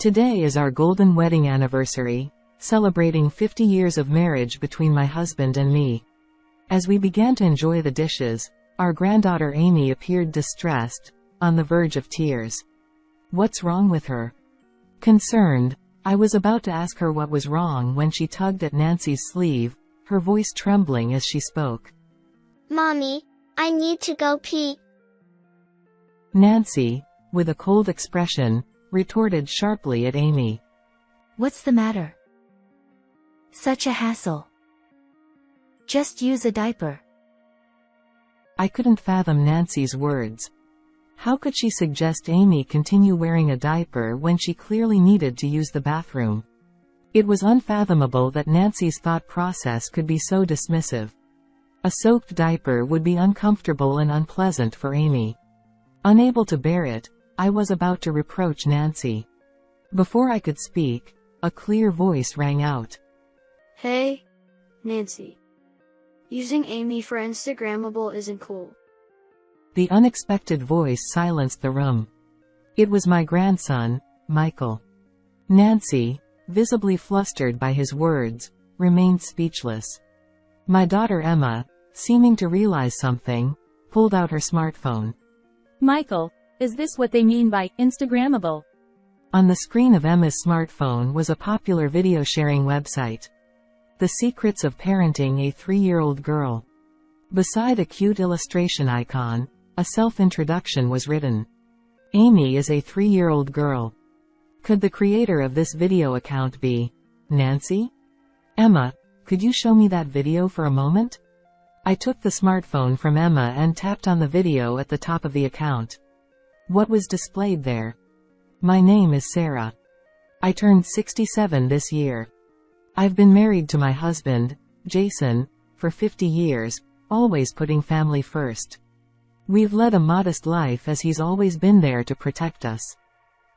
Today is our golden wedding anniversary, celebrating 50 years of marriage between my husband and me. As we began to enjoy the dishes, our granddaughter Amy appeared distressed, on the verge of tears. "What's wrong with her?" Concerned, I was about to ask her what was wrong when she tugged at Nancy's sleeve, her voice trembling as she spoke. "Mommy, I need to go pee." Nancy, with a cold expression, retorted sharply at Amy. "What's the matter? Such a hassle. Just use a diaper." I couldn't fathom Nancy's words. How could she suggest Amy continue wearing a diaper when she clearly needed to use the bathroom? It was unfathomable that Nancy's thought process could be so dismissive. A soaked diaper would be uncomfortable and unpleasant for Amy. Unable to bear it, I was about to reproach Nancy. Before I could speak, a clear voice rang out. "Hey, Nancy. Using Amy for Instagrammable isn't cool." The unexpected voice silenced the room. It was my grandson, Michael. Nancy, visibly flustered by his words, remained speechless. My daughter Emma, seeming to realize something, pulled out her smartphone. "Michael, is this what they mean by Instagrammable?" On the screen of Emma's smartphone was a popular video-sharing website. The Secrets of Parenting a 3-year-old Girl. Beside a cute illustration icon, a self-introduction was written. Amy is a 3-year-old girl. Could the creator of this video account be Nancy? "Emma, could you show me that video for a moment?" I took the smartphone from Emma and tapped on the video at the top of the account. What was displayed there? "My name is Sarah. I turned 67 this year. I've been married to my husband, Jason, for 50 years, always putting family first. We've led a modest life as he's always been there to protect us.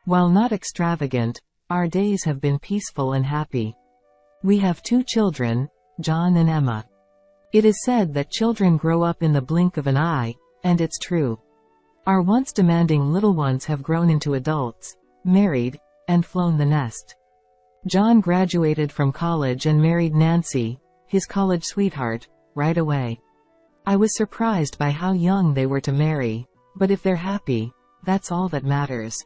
While not extravagant, our days have been peaceful and happy. We have 2 children, John and Emma. It is said that children grow up in the blink of an eye, and it's true. Our once demanding little ones have grown into adults, married, and flown the nest. John graduated from college and married Nancy, his college sweetheart, right away. I was surprised by how young they were to marry, but if they're happy, that's all that matters.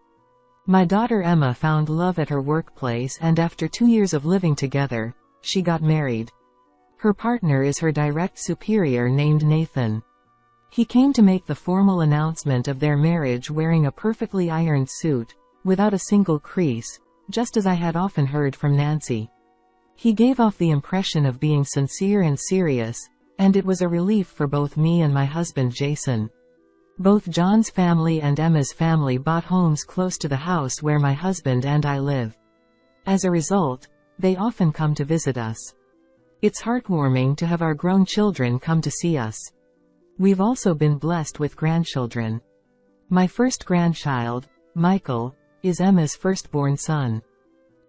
My daughter Emma found love at her workplace, and after 2 years of living together, she got married. Her partner is her direct superior named Nathan. He came to make the formal announcement of their marriage wearing a perfectly ironed suit, without a single crease, just as I had often heard from Nancy. He gave off the impression of being sincere and serious, and it was a relief for both me and my husband Jason. Both John's family and Emma's family bought homes close to the house where my husband and I live. As a result, they often come to visit us. It's heartwarming to have our grown children come to see us. We've also been blessed with grandchildren. My first grandchild, Michael, is Emma's firstborn son.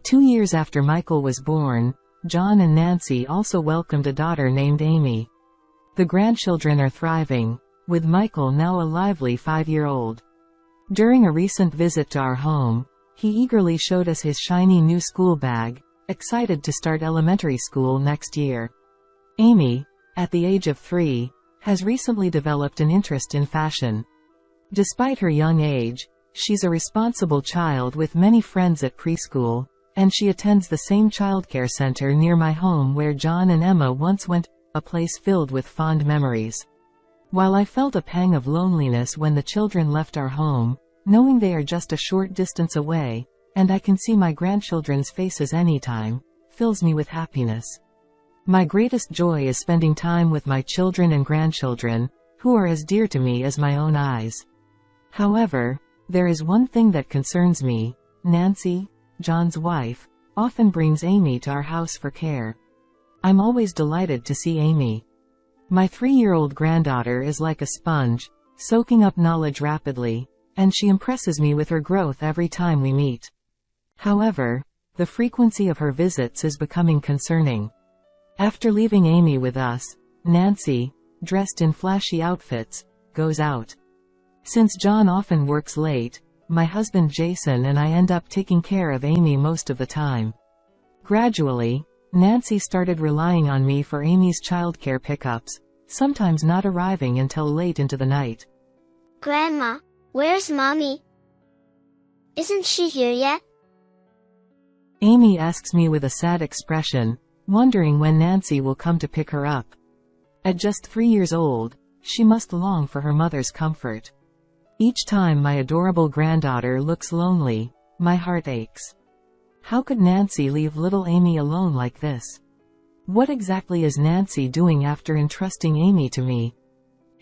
2 years after Michael was born, John and Nancy also welcomed a daughter named Amy. The grandchildren are thriving, with Michael now a lively 5-year-old. During a recent visit to our home, he eagerly showed us his shiny new school bag, excited to start elementary school next year. Amy, at the age of 3, has recently developed an interest in fashion. Despite her young age, she's a responsible child with many friends at preschool, and she attends the same childcare center near my home where John and Emma once went, a place filled with fond memories. While I felt a pang of loneliness when the children left our home, knowing they are just a short distance away, and I can see my grandchildren's faces anytime, fills me with happiness. My greatest joy is spending time with my children and grandchildren, who are as dear to me as my own eyes. However, there is one thing that concerns me. Nancy, John's wife, often brings Amy to our house for care. I'm always delighted to see Amy. My 3-year-old granddaughter is like a sponge, soaking up knowledge rapidly, and she impresses me with her growth every time we meet. However, the frequency of her visits is becoming concerning. After leaving Amy with us, Nancy, dressed in flashy outfits, goes out. Since John often works late, my husband Jason and I end up taking care of Amy most of the time. Gradually, Nancy started relying on me for Amy's childcare pickups, sometimes not arriving until late into the night. Grandma, where's Mommy? Isn't she here yet? Amy asks me with a sad expression, wondering when Nancy will come to pick her up. At just 3 years old, she must long for her mother's comfort. Each time my adorable granddaughter looks lonely, my heart aches. How could Nancy leave little Amy alone like this? What exactly is Nancy doing after entrusting Amy to me?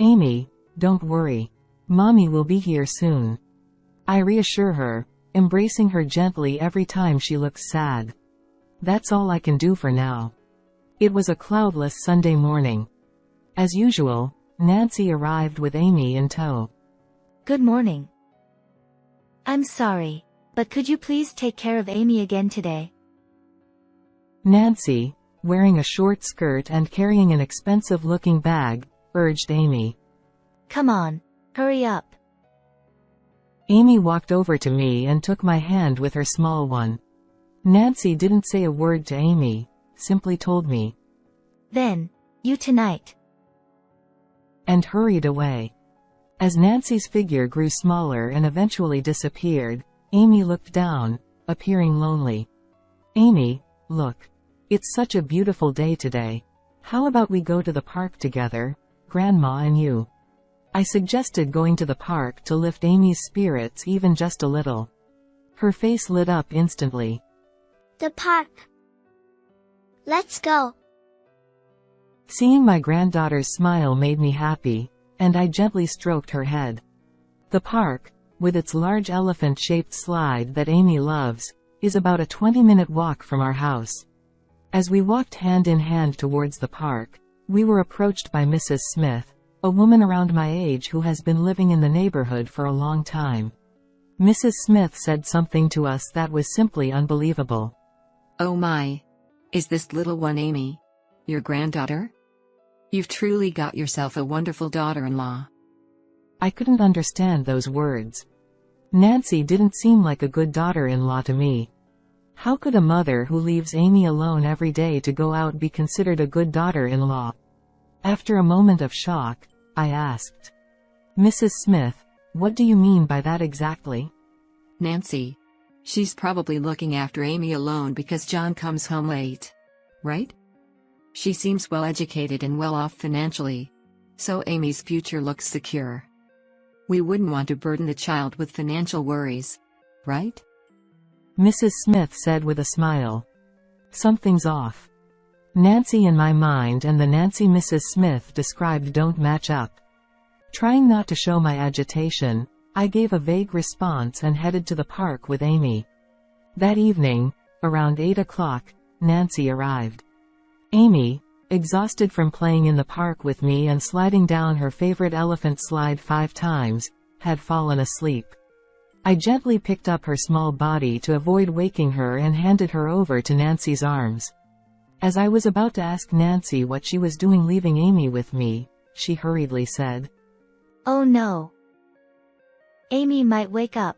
Amy, don't worry. Mommy will be here soon. I reassure her, embracing her gently every time she looks sad. That's all I can do for now. It was a cloudless Sunday morning. As usual, Nancy arrived with Amy in tow. Good morning. I'm sorry, but could you please take care of Amy again today? Nancy, wearing a short skirt and carrying an expensive-looking bag, urged Amy. Come on, hurry up. Amy walked over to me and took my hand with her small one. Nancy didn't say a word to Amy, simply told me. Then, you tonight. And hurried away. As Nancy's figure grew smaller and eventually disappeared, Amy looked down, appearing lonely. Amy, look. It's such a beautiful day today. How about we go to the park together, Grandma and you? I suggested going to the park to lift Amy's spirits even just a little. Her face lit up instantly. The park. Let's go. Seeing my granddaughter's smile made me happy, and I gently stroked her head. The park, with its large elephant-shaped slide that Amy loves, is about a 20-minute walk from our house. As we walked hand in hand towards the park, we were approached by Mrs. Smith, a woman around my age who has been living in the neighborhood for a long time. Mrs. Smith said something to us that was simply unbelievable. Oh my! Is this little one Amy? Your granddaughter? You've truly got yourself a wonderful daughter-in-law. I couldn't understand those words. Nancy didn't seem like a good daughter-in-law to me. How could a mother who leaves Amy alone every day to go out be considered a good daughter-in-law? After a moment of shock, I asked, Mrs. Smith, what do you mean by that exactly? Nancy. She's probably looking after Amy alone because John comes home late. Right? She seems well educated and well off financially. So Amy's future looks secure. We wouldn't want to burden the child with financial worries. Right? Mrs. Smith said with a smile. Something's off. Nancy in my mind and the Nancy Mrs. Smith described don't match up. Trying not to show my agitation, I gave a vague response and headed to the park with Amy. That evening, around 8 o'clock, Nancy arrived. Amy, exhausted from playing in the park with me and sliding down her favorite elephant slide 5 times, had fallen asleep. I gently picked up her small body to avoid waking her and handed her over to Nancy's arms. As I was about to ask Nancy what she was doing leaving Amy with me, she hurriedly said, Oh no. Amy might wake up.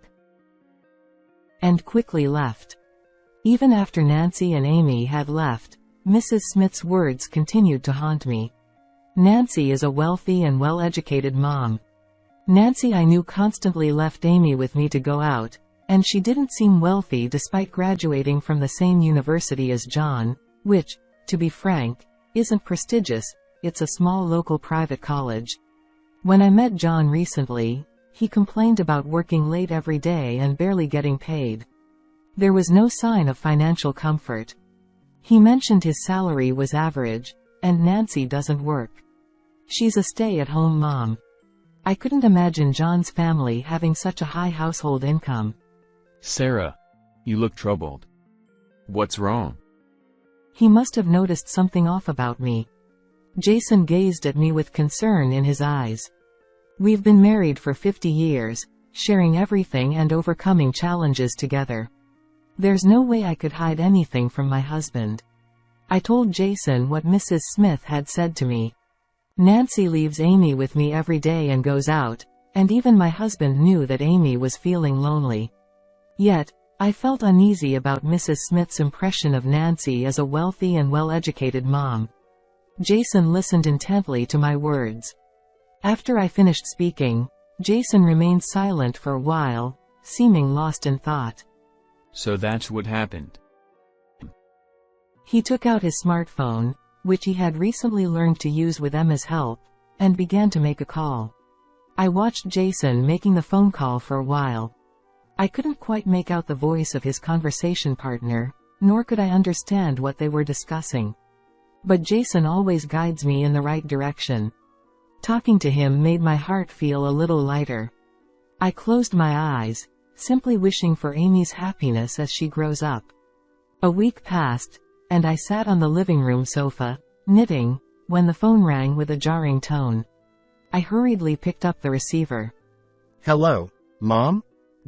And quickly left. Even after Nancy and Amy had left, Mrs. Smith's words continued to haunt me. Nancy is a wealthy and well-educated mom. Nancy I knew constantly left Amy with me to go out, and she didn't seem wealthy despite graduating from the same university as John, which, to be frank, isn't prestigious, it's a small local private college. When I met John recently, he complained about working late every day and barely getting paid. There was no sign of financial comfort. He mentioned his salary was average, and Nancy doesn't work. She's a stay-at-home mom. I couldn't imagine John's family having such a high household income. Sarah, you look troubled. What's wrong? He must have noticed something off about me. Jason gazed at me with concern in his eyes. We've been married for 50 years, sharing everything and overcoming challenges together. There's no way I could hide anything from my husband. I told Jason what Mrs. Smith had said to me. Nancy leaves Amy with me every day and goes out, and even my husband knew that Amy was feeling lonely. Yet, I felt uneasy about Mrs. Smith's impression of Nancy as a wealthy and well-educated mom. Jason listened intently to my words. After I finished speaking, Jason remained silent for a while, seeming lost in thought. So that's what happened. He took out his smartphone, which he had recently learned to use with Emma's help, and began to make a call. I watched Jason making the phone call for a while. I couldn't quite make out the voice of his conversation partner, nor could I understand what they were discussing. But Jason always guides me in the right direction. Talking to him made my heart feel a little lighter. I closed my eyes, simply wishing for Amy's happiness as she grows up. A week passed, and I sat on the living room sofa, knitting, when the phone rang with a jarring tone. I hurriedly picked up the receiver. Hello, Mom?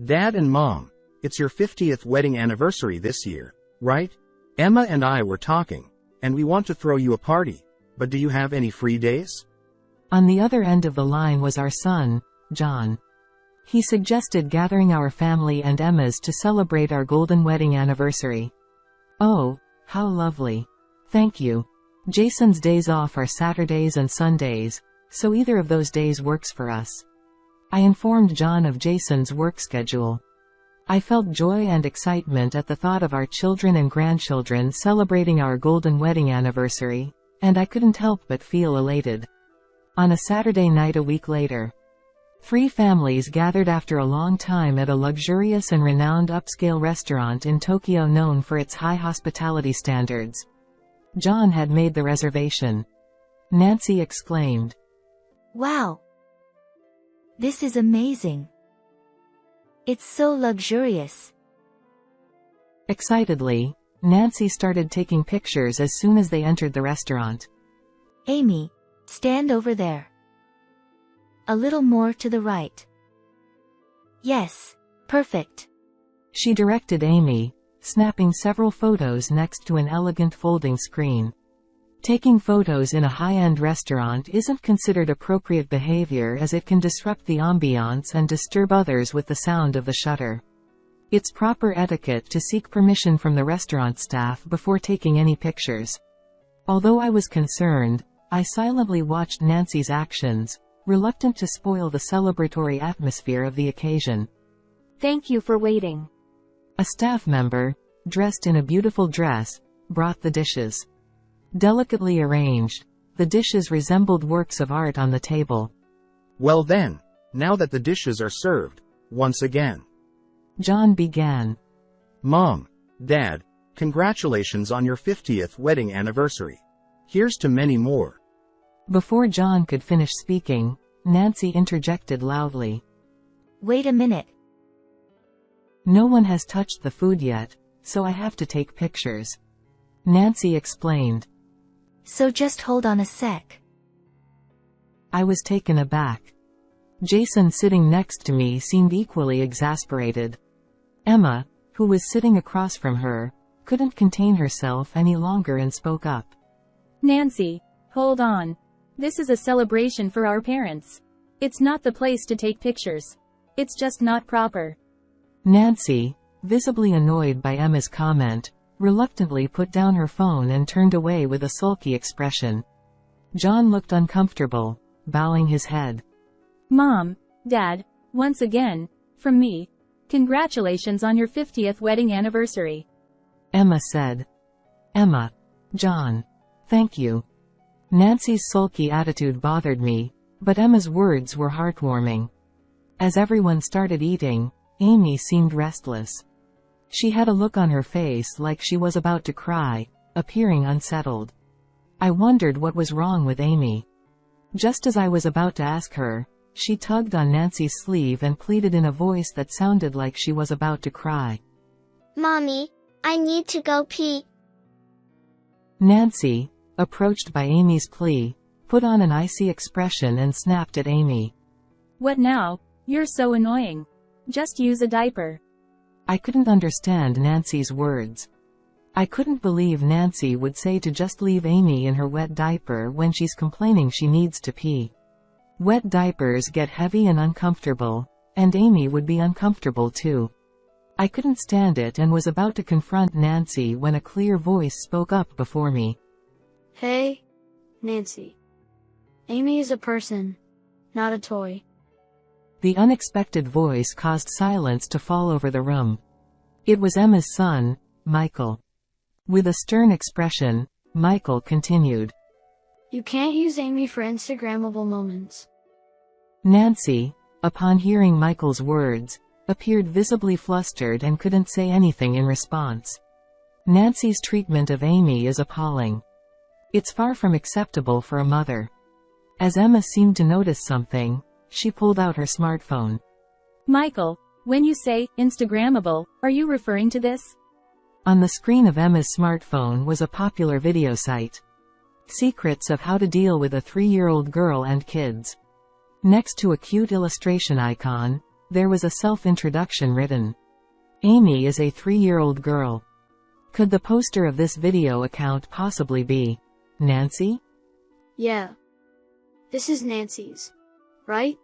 Dad and Mom, it's your 50th wedding anniversary this year, right? Emma and I were talking, and we want to throw you a party, but do you have any free days? On the other end of the line was our son, John. He suggested gathering our family and Emma's to celebrate our golden wedding anniversary. Oh, how lovely. Thank you. Jason's days off are Saturdays and Sundays, so either of those days works for us. I informed John of Jason's work schedule. I felt joy and excitement at the thought of our children and grandchildren celebrating our golden wedding anniversary, and I couldn't help but feel elated. On a Saturday night a week later, 3 families gathered after a long time at a luxurious and renowned upscale restaurant in Tokyo known for its high hospitality standards. John had made the reservation. Nancy exclaimed, Wow! This is amazing. It's so luxurious. Excitedly, Nancy started taking pictures as soon as they entered the restaurant. Amy, stand over there. A little more to the right. Yes, perfect. She directed Amy, snapping several photos next to an elegant folding screen. Taking photos in a high-end restaurant isn't considered appropriate behavior as it can disrupt the ambiance and disturb others with the sound of the shutter. It's proper etiquette to seek permission from the restaurant staff before taking any pictures. Although I was concerned, I silently watched Nancy's actions, reluctant to spoil the celebratory atmosphere of the occasion. Thank you for waiting. A staff member, dressed in a beautiful dress, brought the dishes. Delicately arranged, the dishes resembled works of art on the table. Well then, now that the dishes are served, once again. John began. Mom, Dad, congratulations on your 50th wedding anniversary. Here's to many more. Before John could finish speaking, Nancy interjected loudly. Wait a minute. No one has touched the food yet, so I have to take pictures. Nancy explained. So just hold on a sec. I was taken aback. Jason sitting next to me seemed equally exasperated. Emma, who was sitting across from her, couldn't contain herself any longer and spoke up. Nancy, hold on. This is a celebration for our parents. It's not the place to take pictures. It's just not proper. Nancy, visibly annoyed by Emma's comment, reluctantly put down her phone and turned away with a sulky expression. John looked uncomfortable, bowing his head. Mom, Dad, once again, from me, congratulations on your 50th wedding anniversary. Emma said. Emma. John. Thank you. Nancy's sulky attitude bothered me, but Emma's words were heartwarming. As everyone started eating, Amy seemed restless. She had a look on her face like she was about to cry, appearing unsettled. I wondered what was wrong with Amy. Just as I was about to ask her, she tugged on Nancy's sleeve and pleaded in a voice that sounded like she was about to cry. Mommy, I need to go pee. Nancy, approached by Amy's plea, put on an icy expression and snapped at Amy. What now? You're so annoying. Just use a diaper. I couldn't understand Nancy's words. I couldn't believe Nancy would say to just leave Amy in her wet diaper when she's complaining she needs to pee. Wet diapers get heavy and uncomfortable, and Amy would be uncomfortable too. I couldn't stand it and was about to confront Nancy when a clear voice spoke up before me. Hey, Nancy. Amy is a person, not a toy. The unexpected voice caused silence to fall over the room. It was Emma's son, Michael. With a stern expression, Michael continued. You can't use Amy for Instagrammable moments. Nancy, upon hearing Michael's words, appeared visibly flustered and couldn't say anything in response. Nancy's treatment of Amy is appalling. It's far from acceptable for a mother. As Emma seemed to notice something, she pulled out her smartphone. Michael, when you say Instagrammable, are you referring to this? On the screen of Emma's smartphone was a popular video site. Secrets of how to deal with a 3-year-old girl and kids. Next to a cute illustration icon, there was a self-introduction written. Amy is a 3-year-old girl. Could the poster of this video account possibly be Nancy? Yeah. This is Nancy's, right?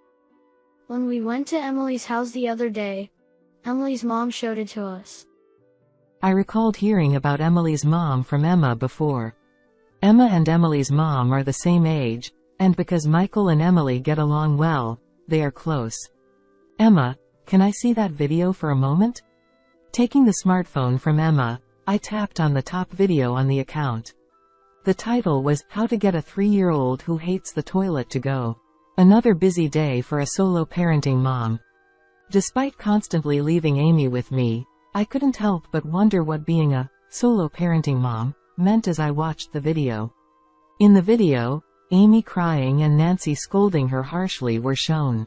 When we went to Emily's house the other day, Emily's mom showed it to us. I recalled hearing about Emily's mom from Emma before. Emma and Emily's mom are the same age, and because Michael and Emily get along well, they are close. Emma, can I see that video for a moment? Taking the smartphone from Emma, I tapped on the top video on the account. The title was, How to Get a 3-Year-Old Who Hates the Toilet to Go. Another busy day for a solo parenting mom. Despite constantly leaving Amy with me, I couldn't help but wonder what being a solo parenting mom meant as I watched the video. In the video, Amy crying and Nancy scolding her harshly were shown.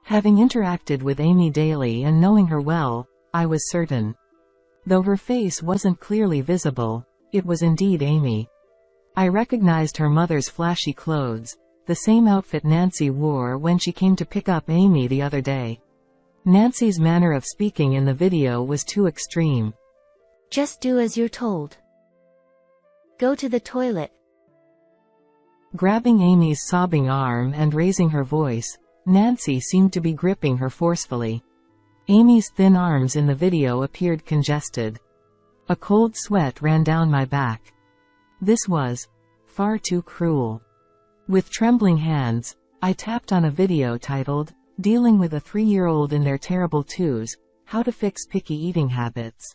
Having interacted with Amy daily and knowing her well, I was certain. Though her face wasn't clearly visible, it was indeed Amy. I recognized her mother's flashy clothes, the same outfit Nancy wore when she came to pick up Amy the other day. Nancy's manner of speaking in the video was too extreme. Just do as you're told. Go to the toilet. Grabbing Amy's sobbing arm and raising her voice, Nancy seemed to be gripping her forcefully. Amy's thin arms in the video appeared congested. A cold sweat ran down my back. This was far too cruel. With trembling hands, I tapped on a video titled, Dealing with a 3-Year-Old in Their Terrible Twos, How to Fix Picky Eating Habits.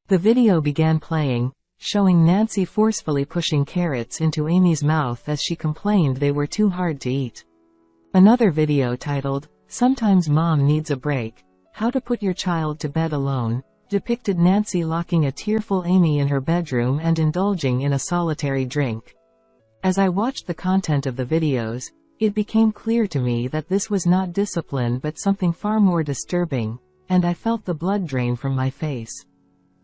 The video began playing, showing Nancy forcefully pushing carrots into Amy's mouth as she complained they were too hard to eat. Another video titled, Sometimes Mom Needs a Break, How to Put Your Child to Bed Alone, depicted Nancy locking a tearful Amy in her bedroom and indulging in a solitary drink. As I watched the content of the videos, it became clear to me that this was not discipline but something far more disturbing, and I felt the blood drain from my face.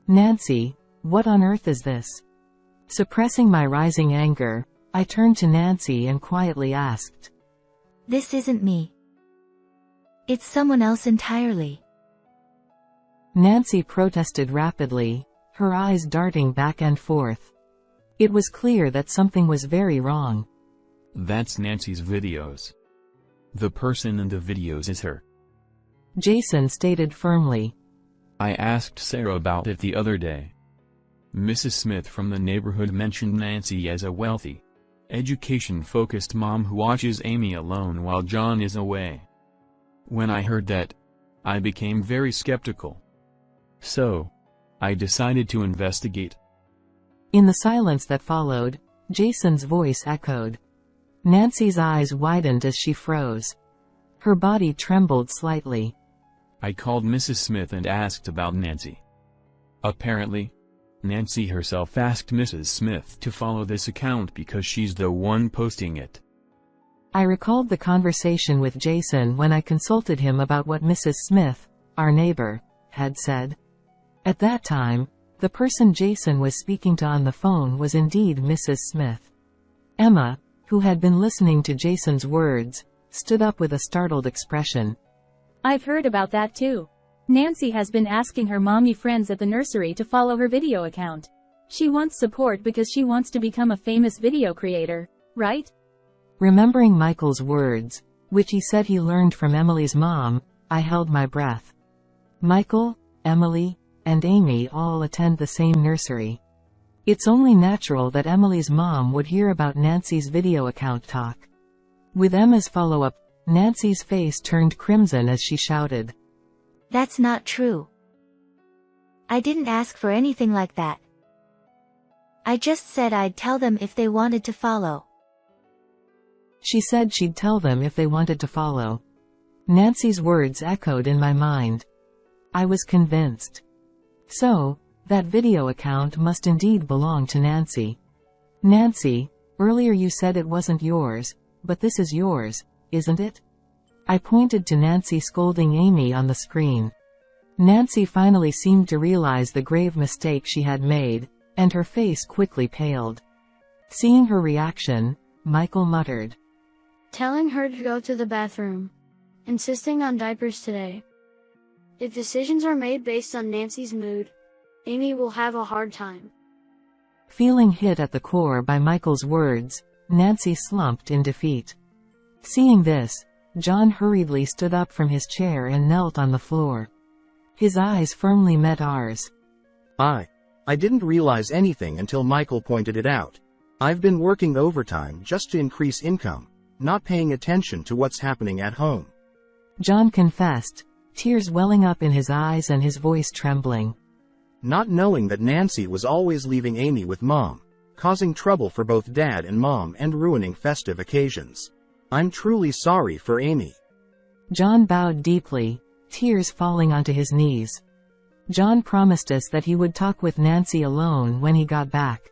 Nancy, what on earth is this? Suppressing my rising anger, I turned to Nancy and quietly asked. This isn't me. It's someone else entirely. Nancy protested rapidly, her eyes darting back and forth. It was clear that something was very wrong. That's Nancy's videos. The person in the videos is her. Jason stated firmly. I asked Sarah about it the other day. Mrs. Smith from the neighborhood mentioned Nancy as a wealthy, education-focused mom who watches Amy alone while John is away. When I heard that, I became very skeptical. So, I decided to investigate. In the silence that followed, Jason's voice echoed. Nancy's eyes widened as she froze. Her body trembled slightly. I called Mrs. Smith and asked about Nancy. Apparently, Nancy herself asked Mrs. Smith to follow this account because she's the one posting it. I recalled the conversation with Jason when I consulted him about what Mrs. Smith, our neighbor, had said. At that time, the person Jason was speaking to on the phone was indeed Mrs. Smith. Emma, who had been listening to Jason's words, stood up with a startled expression. I've heard about that too. Nancy has been asking her mommy friends at the nursery to follow her video account. She wants support because she wants to become a famous video creator, right? Remembering Michael's words, which he said he learned from Emily's mom. I held my breath. Michael, Emily, and Amy all attend the same nursery. It's only natural that Emily's mom would hear about Nancy's video account talk. With Emma's follow-up, Nancy's face turned crimson as she shouted. That's not true. I didn't ask for anything like that. I just said I'd tell them if they wanted to follow. She said she'd tell them if they wanted to follow. Nancy's words echoed in my mind. I was convinced. So, that video account must indeed belong to Nancy. Nancy, earlier you said it wasn't yours, but this is yours, isn't it? I pointed to Nancy scolding Amy on the screen. Nancy finally seemed to realize the grave mistake she had made, and her face quickly paled. Seeing her reaction, Michael muttered. Telling her to go to the bathroom. Insisting on diapers today. If decisions are made based on Nancy's mood, Amy will have a hard time. Feeling hit at the core by Michael's words, Nancy slumped in defeat. Seeing this, John hurriedly stood up from his chair and knelt on the floor. His eyes firmly met ours. I didn't realize anything until Michael pointed it out. I've been working overtime just to increase income, not paying attention to what's happening at home. John confessed, tears welling up in his eyes and his voice trembling. Not knowing that Nancy was always leaving Amy with Mom, causing trouble for both Dad and Mom and ruining festive occasions. I'm truly sorry for Amy. John bowed deeply, tears falling onto his knees. John promised us that he would talk with Nancy alone when he got back.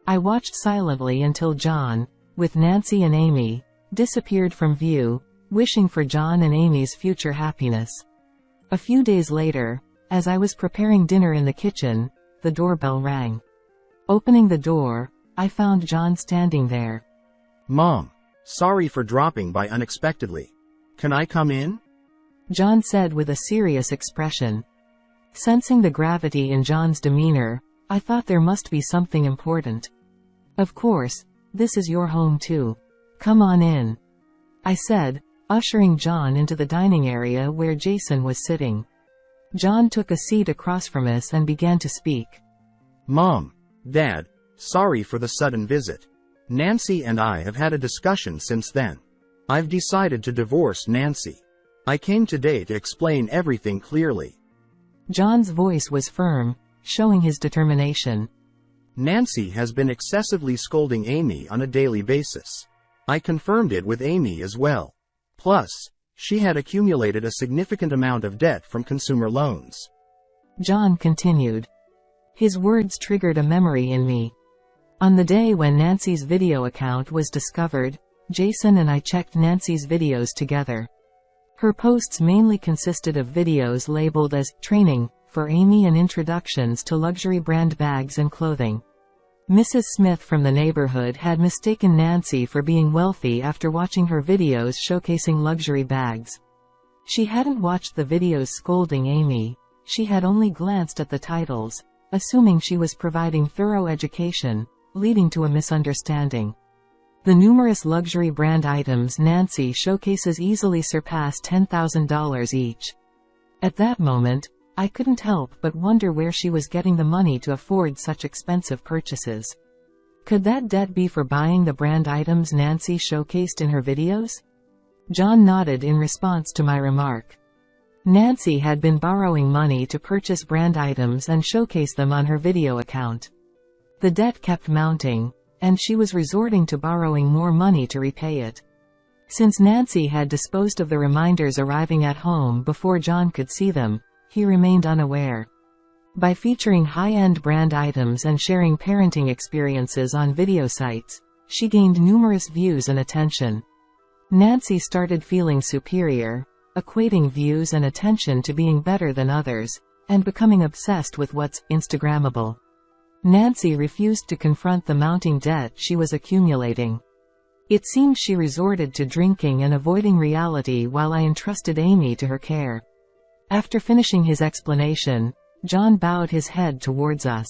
I watched silently until John, with Nancy and Amy, disappeared from view, wishing for John and Amy's future happiness. A few days later, as I was preparing dinner in the kitchen, the doorbell rang. Opening the door, I found John standing there. Mom, sorry for dropping by unexpectedly. Can I come in? John said with a serious expression. Sensing the gravity in John's demeanor, I thought there must be something important. Of course, this is your home too. Come on in, I said, ushering John into the dining area where Jason was sitting. John took a seat across from us and began to speak. Mom, Dad, sorry for the sudden visit. Nancy and I have had a discussion since then. I've decided to divorce Nancy. I came today to explain everything clearly. John's voice was firm, showing his determination. Nancy has been excessively scolding Amy on a daily basis. I confirmed it with Amy as well. Plus, she had accumulated a significant amount of debt from consumer loans. John continued. His words triggered a memory in me. On the day when Nancy's video account was discovered, Jason and I checked Nancy's videos together. Her posts mainly consisted of videos labeled as training for Amy and introductions to luxury brand bags and clothing. Mrs. Smith from the neighborhood had mistaken Nancy for being wealthy after watching her videos showcasing luxury bags. She hadn't watched the videos scolding Amy, she had only glanced at the titles, assuming she was providing thorough education, leading to a misunderstanding. The numerous luxury brand items Nancy showcases easily surpass $10,000 each. At that moment, I couldn't help but wonder where she was getting the money to afford such expensive purchases. Could that debt be for buying the brand items Nancy showcased in her videos? John nodded in response to my remark. Nancy had been borrowing money to purchase brand items and showcase them on her video account. The debt kept mounting, and she was resorting to borrowing more money to repay it. Since Nancy had disposed of the reminders arriving at home before John could see them, he remained unaware. By featuring high-end brand items and sharing parenting experiences on video sites, she gained numerous views and attention. Nancy started feeling superior, equating views and attention to being better than others, and becoming obsessed with what's Instagrammable. Nancy refused to confront the mounting debt she was accumulating. It seemed she resorted to drinking and avoiding reality while I entrusted Amy to her care. After finishing his explanation, John bowed his head towards us.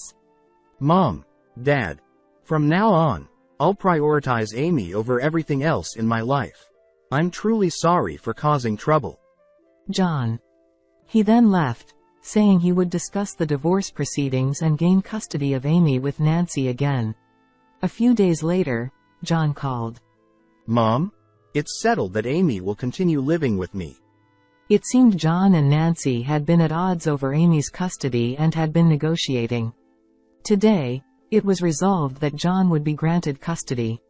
Mom, Dad, from now on, I'll prioritize Amy over everything else in my life. I'm truly sorry for causing trouble. John. He then left, saying he would discuss the divorce proceedings and gain custody of Amy with Nancy again. A few days later, John called. Mom? It's settled that Amy will continue living with me. It seemed John and Nancy had been at odds over Amy's custody and had been negotiating. Today, it was resolved that John would be granted custody.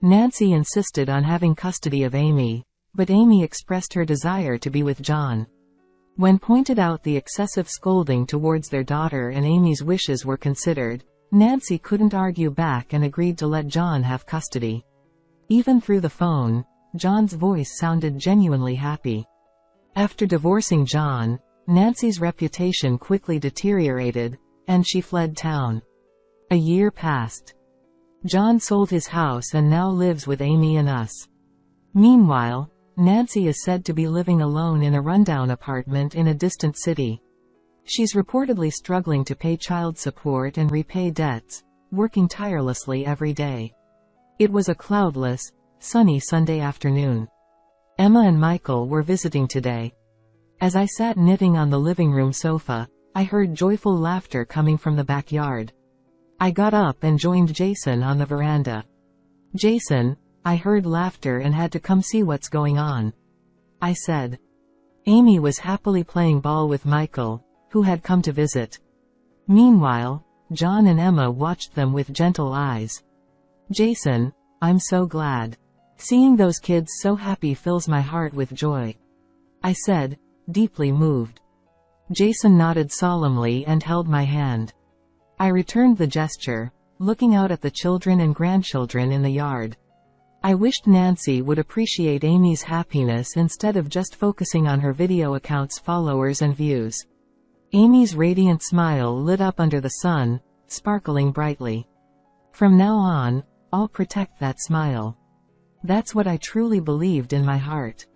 Nancy insisted on having custody of Amy, but Amy expressed her desire to be with John. When pointed out the excessive scolding towards their daughter and Amy's wishes were considered, Nancy couldn't argue back and agreed to let John have custody. Even through the phone, John's voice sounded genuinely happy. After divorcing John, Nancy's reputation quickly deteriorated, and she fled town. A year passed. John sold his house and now lives with Amy and us. Meanwhile, Nancy is said to be living alone in a rundown apartment in a distant city. She's reportedly struggling to pay child support and repay debts, working tirelessly every day. It was a cloudless, sunny Sunday afternoon. Emma and Michael were visiting today. As I sat knitting on the living room sofa, I heard joyful laughter coming from the backyard. I got up and joined Jason on the veranda. Jason, I heard laughter and had to come see what's going on. I said. Amy was happily playing ball with Michael, who had come to visit. Meanwhile, John and Emma watched them with gentle eyes. Jason, I'm so glad. Seeing those kids so happy fills my heart with joy. I said, deeply moved. Jason nodded solemnly and held my hand. I returned the gesture, looking out at the children and grandchildren in the yard. I wished Nancy would appreciate Amy's happiness instead of just focusing on her video account's followers and views. Amy's radiant smile lit up under the sun, sparkling brightly. From now on, I'll protect that smile. That's what I truly believed in my heart.